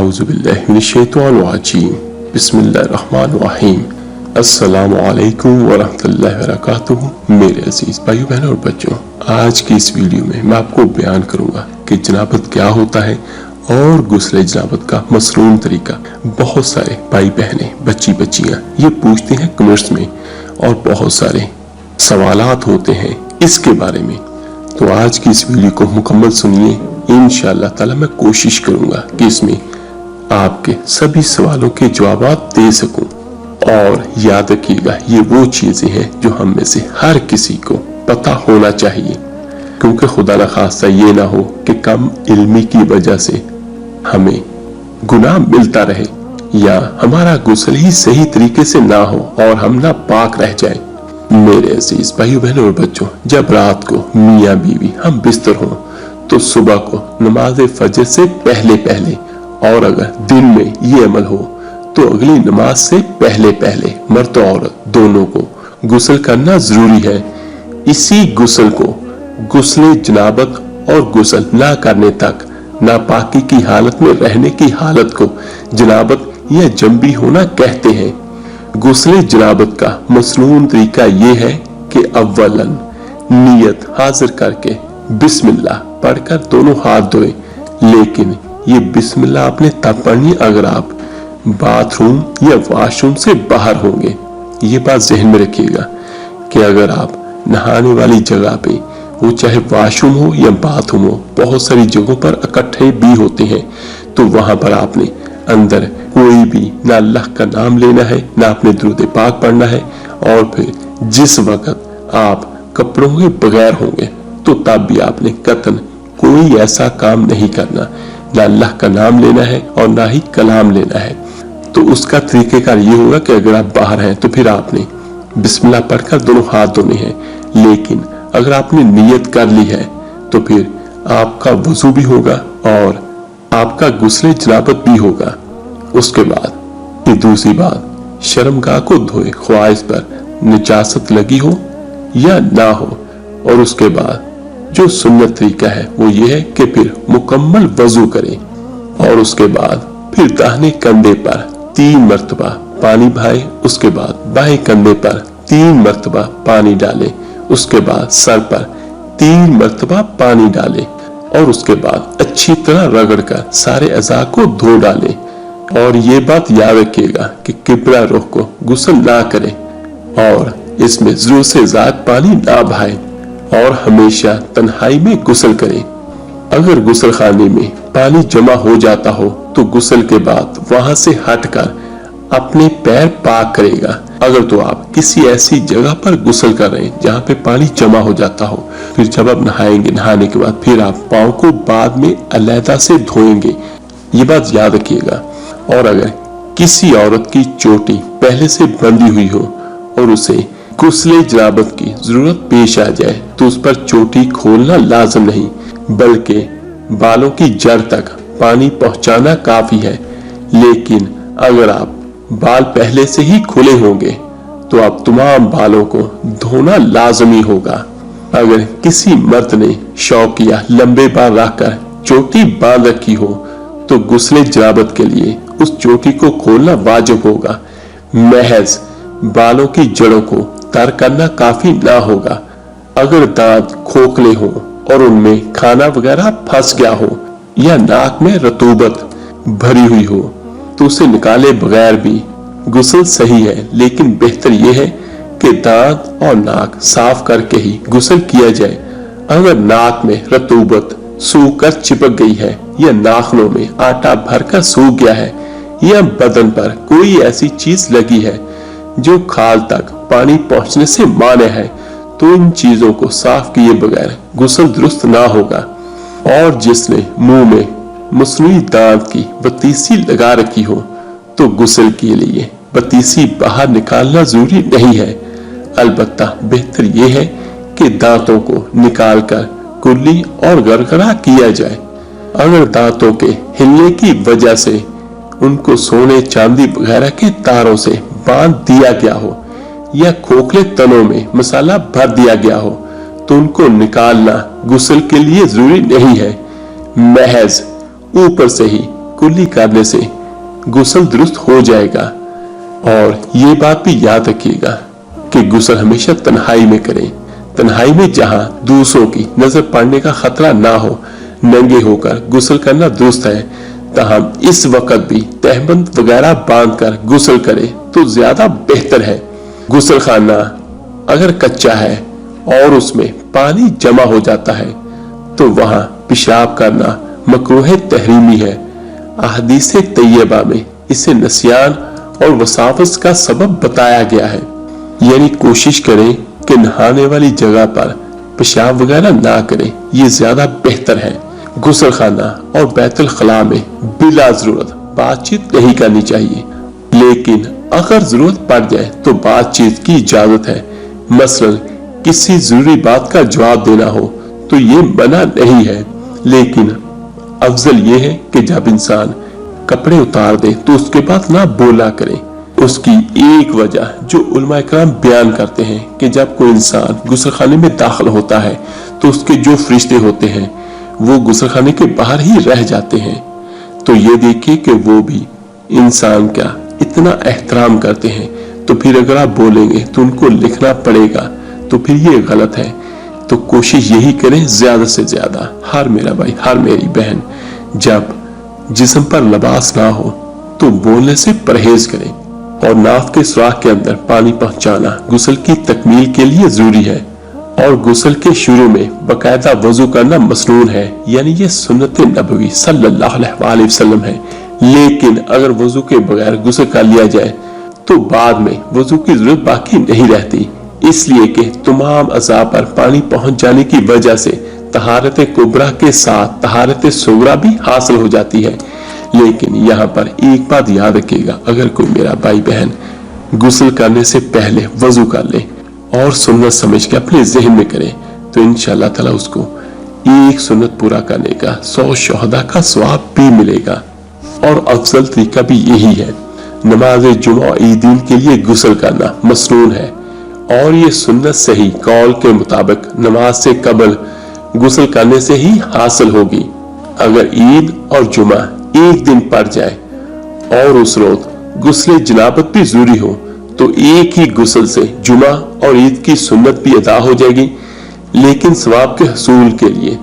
आऊज़ुबिल्लाहि मिनश्शैतानिर्रजीम बिस्मिल्लाहिर्रहमानिर्रहीम अस्सलामु अलैकुम वरहमतुल्लाहि वबरकातुहू। मेरे अजीज भाइयों बहनों और बच्चों, आज की इस वीडियो में मैं आपको बयान करूंगा कि जनाबत क्या होता है और गुस्ले जनाबत का मसनून तरीका। बहुत सारे भाई बहनें बच्चियां ये पूछते हैं कमेंट्स में और बहुत सारे सवालात होते हैं इसके बारे में। तो आज की इस वीडियो को मुकम्मल सुनिए। इंशाअल्लाह ताला मैं कोशिश करूंगा कि इसमें आपके सभी सवालों के जवाब दे सकूं। और याद रखिएगा, ये वो चीजें हैं जो हम में से हर किसी को पता होना चाहिए, क्योंकि खुदा न खास्ता ये ना हो कि कम इल्मी की वजह से हमें गुनाह मिलता रहे या हमारा गुस्ल ही सही तरीके से ना हो और हम ना पाक रह जाए। मेरे अजीज भाइयों बहनों और बच्चों, जब रात को मियाँ बीवी हम बिस्तर हों तो सुबह को नमाज फजर से पहले और अगर दिन में ये अमल हो तो अगली नमाज से पहले मर्द और औरत दोनों को गुस्ल करना जरूरी है। इसी गुस्ल को गुस्ले जनाबत और गुस्ल ना करने तक नापाकी की हालत में रहने की हालत को जनाबत या जंबी होना कहते हैं। गुस्ले जनाबत का मसनून तरीका ये है कि अव्वलन नियत हाजिर करके बिस्मिल्लाह पढ़कर दोनों हाथ धोए। लेकिन ये बिस्मिल्लाह आपने तब पढ़नी अगर आप बाथरूम या वॉशरूम से बाहर होंगे। ये बात जहन में रखिएगा कि अगर आप नहाने वाली जगह पे, वो चाहे वॉशरूम हो या बाथरूम हो, बहुत सारी जगहों पर इकट्ठे भी होते हैं, तो वहां पर आपने अंदर कोई भी ना अल्लाह का नाम लेना है, ना अपने दुरूद पाक पढ़ना है। और फिर जिस वक्त आप कपड़ों के बगैर होंगे तो तब भी आपने कतन कोई ऐसा काम नहीं करना, ना अल्लाह का नाम लेना है और ना ही कलाम लेना है। तो उसका तरीकेकार ये होगा कि अगर आप बाहर हैं तो फिर आपने बिस्मिल्लाह पढ़कर दोनों हाथ धोने हैं। लेकिन अगर आपने नियत कर ली है तो फिर आपका वजू भी होगा और आपका गुस्ले जनाबत भी होगा। उसके बाद फिर दूसरी बात, शर्मगाह को धोए, ख्वाह इस पर निजासत लगी हो या ना हो। और उसके बाद जो सुन्नत तरीका है वो ये है कि फिर मुकम्मल वजू करें और उसके बाद फिर दाहिने कंधे पर 3 मरतबा पानी बहाए। उसके बाद बाएं कंधे पर 3 मरतबा पानी डालें। उसके बाद सर पर 3 मरतबा पानी डालें और उसके बाद अच्छी तरह रगड़कर सारे अज़ा को धो डालें। और ये बात याद रखिएगा कि किबला रुख को गुस्ल ना करें और इसमें जरूरत से ज्यादा पानी ना बहाएं और हमेशा तन्हाई में गुस्ल करें। अगर गुस्ल खाने में पानी जमा हो जाता हो तो गुस्ल के बाद वहां से हटकर अपने पैर पाक करेगा। अगर तो आप किसी ऐसी जगह पर गुस्ल कर रहे हैं जहां पे पानी जमा हो जाता हो, फिर जब आप नहाएंगे, नहाने के बाद फिर आप पाँव को बाद में अलहदा से धोएंगे। ये बात याद रखिएगा। और अगर किसी औरत की चोटी पहले से बंधी हुई हो और उसे गुस्ले जनाबत की जरूरत पेश आ जाए तो उस पर चोटी खोलना लाजम नहीं, बल्कि बालों की जड़ तक पानी पहुंचाना काफी है। लेकिन अगर आप बाल पहले से ही खुले होंगे तो आप तमाम बालों को धोना लाजमी होगा। अगर किसी मर्द ने शौक या लंबे बाल रखकर चोटी बांध रखी हो तो गुस्ले जनाबत के लिए उस चोटी को खोलना वाजिब होगा। महज बालों की जड़ों को तर करना काफी ना होगा। अगर दांत खोखले हो और उनमें खाना वगैरह फंस गया हो या नाक में रतूबत भरी हुई हो तो उसे निकाले बगैर भी गुस्ल सही है। लेकिन बेहतर यह है कि दांत और नाक साफ करके ही गुस्ल किया जाए। अगर नाक में रतूबत सूख कर चिपक गई है या नाखनों में आटा भरकर सूख गया है या बदन पर कोई ऐसी चीज लगी है जो खाल तक पानी पहुंचने से माने है, तो इन चीजों को साफ किए बगैर गुस्ल दुरुस्त ना होगा। और जिसने मुंह में मसनूई दांत की बतीसी लगा रखी हो तो गुस्ल के लिए बतीसी बाहर निकालना जरूरी नहीं है। अलबत्ता बेहतर यह है कि दांतों को निकालकर कुल्ली और गरगरा किया जाए। अगर दांतों के हिलने की वजह से उनको सोने चांदी वगैरह के तारों से बांध दिया गया हो या खोखले तनों में मसाला भर दिया गया हो तो उनको निकालना गुस्ल के लिए जरूरी नहीं है। महज ऊपर से ही कुल्ली करने से गुस्ल दुरुस्त हो जाएगा। और ये बात भी याद रखिएगा कि गुस्ल हमेशा तन्हाई में करें, तन्हाई में जहां दूसरों की नजर पड़ने का खतरा ना हो। नंगे होकर गुस्ल करना दुरुस्त है, तहम इस वक्त भी तहबंद वगैरह बांध कर गुस्ल करे तो ज्यादा बेहतर है। गुस्ल खाना अगर कच्चा है और उसमें पानी जमा हो जाता है तो वहां पेशाब करना मकरूह तहरीमी है। अहदीस तैयबा में इसे नसियान और वसावस का सबब बताया गया है। यानी कोशिश करें कि नहाने वाली जगह पर पेशाब वगैरह ना करें, ये ज्यादा बेहतर है। गुस्ल खाना और बैतुल खला में बिला जरूरत बातचीत नहीं करनी चाहिए, लेकिन अगर जरूरत पड़ जाए तो बातचीत की इजाजत है। मसलन किसी जरूरी बात का जवाब देना हो तो ये मना नहीं है, लेकिन अफजल ये है कि जब इंसान कपड़े उतार दे तो उसके बाद ना बोला करें। उसकी एक वजह जो उलमाए कराम बयान करते हैं कि जब कोई इंसान गुस्ल खाने में दाखिल होता है तो उसके जो फरिश्ते होते हैं वो गुस्ल खाने के बाहर ही रह जाते हैं। तो ये देखिए कि वो भी इंसान का इतना एहतराम करते हैं, तो फिर अगर आप बोलेंगे तो उनको लिखना पड़ेगा, तो फिर ये गलत है। तो कोशिश यही करें ज्यादा से ज्यादा, हर मेरा भाई हर मेरी बहन, जब जिस्म पर लिबास ना हो तो बोलने से परहेज करें। और नाक के सुराख के अंदर पानी पहुंचाना गुस्ल की तकमील के लिए जरूरी है। और गुस्ल के शुरू में बाकायदा वजू करना मसनून है, यानी ये सुन्नत नबवी सल्लल्लाहु अलैहि वसल्लम है। लेकिन अगर वजू के बगैर गुस्ल कर लिया जाए तो बाद में वजू की जरूरत बाकी नहीं रहती, इसलिए कि तमाम अज़ा पर पानी पहुंच जाने की वजह से तहारत कुबरा के साथ तहारत सुगरा भी हासिल हो जाती है। लेकिन यहाँ पर एक बात याद रखिएगा, अगर कोई मेरा भाई बहन गुस्ल करने से पहले वजू कर ले और सुन्नत समझ के अपने ज़हन में करे तो इंशाअल्लाह ताला उसको एक सुन्नत पूरा करने का 100 शहदा का सवाब भी मिलेगा। और अफजल तरीका भी यही है। नमाज जुमा ईदीन के लिए गुस्ल करना मसनून है और ये सुन्नत सही कौल के मुताबिक नमाज से कबल गुस्ल करने से ही हासिल होगी। अगर ईद और जुमा एक दिन पड़ जाए और उस रोज गुस्ल जनाबत भी जरूरी हो तो एक ही गुस्ल से जुमा और ईद की सुन्नत भी अदा हो जाएगी। लेकिन सवाब के हसूल के लिए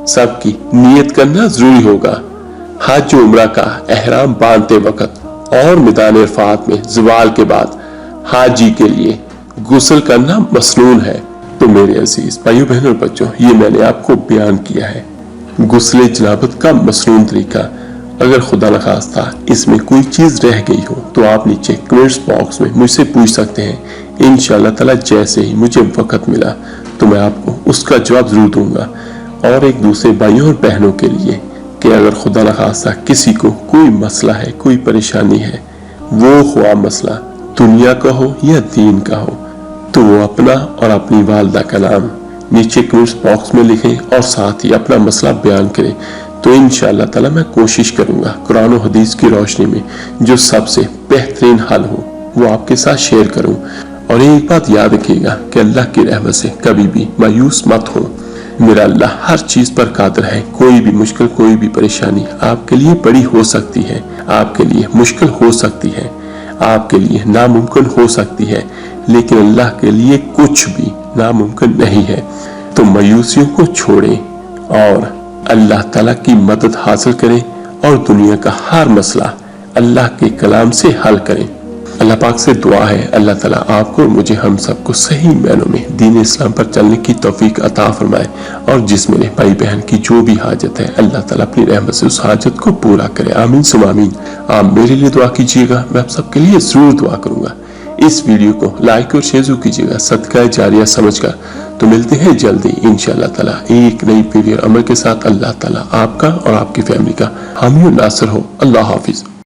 सबकी नियत करना जरूरी होगा। हज उम्रा का एहराम बांधते वक्त और मैदान अरफात में ज़वाल के बाद हाजी के लिए गुस्ल करना मसनून है। तो मेरे अजीज भाइयों बहनों और बच्चों, ये मैंने आपको बयान किया है गुस्ल जनाबत का मसनून तरीका। अगर खुदा न खास्ता इसमें कोई चीज रह गई हो तो आप नीचे कमेंट्स बॉक्स में मुझसे पूछ सकते हैं। इंशाअल्लाह ताला जैसे ही मुझे वक्त मिला तो मैं आपको उसका जवाब जरूर दूंगा। और एक दूसरे भाइयों और बहनों के लिए कि अगर खुदा न खास्ता किसी को कोई मसला है, कोई परेशानी है, वो ख्वाह मसला दुनिया का हो या दीन का हो, तो वो अपना और अपनी वालदा का नाम नीचे कमेंट्स बॉक्स में लिखें और साथ ही अपना मसला बयान करें। तो इंशाअल्लाह ताला मैं कोशिश करूंगा कुरान और हदीस की रोशनी में जो सबसे बेहतरीन हल हो वो आपके साथ शेयर करूं। और एक बात याद रखिएगा कि अल्लाह की रहमत से कभी भी मायूस मत हो। मेरा अल्लाह हर चीज पर कादिर है। कोई भी मुश्किल, कोई भी परेशानी आपके लिए बड़ी हो सकती है, आपके लिए मुश्किल हो सकती है, आपके लिए नामुमकिन हो सकती है, लेकिन अल्लाह के लिए कुछ भी नामुमकिन नहीं है। तो मायूसियों को छोड़ें और अल्लाह ताला की मदद हासिल करें और दुनिया का हर मसला अल्लाह के कलाम से हल करें। अल्लाह पाक से दुआ है अल्लाह ताला आपको और मुझे हम सबको सही मायनों में दीन इस्लाम पर चलने की तौफीक अता फरमाए। और जिस मेरे भाई बहन की जो भी हाजत है अल्लाह ताला अपनी रहमत से उस हाजत को पूरा करे। आमीन सुम आमीन। आप मेरे लिए दुआ कीजिएगा, मैं आप सबके लिए जरूर दुआ करूंगा। इस वीडियो को लाइक और शेयर कीजिएगा सदका जारिया समझकर। तो मिलते हैं जल्दी इंशाअल्लाह ताला एक नई वीडियो अमल के साथ। अल्लाह ताला आपका और आपकी फैमिली का हामी और नासर हो। अल्लाह हाफिज।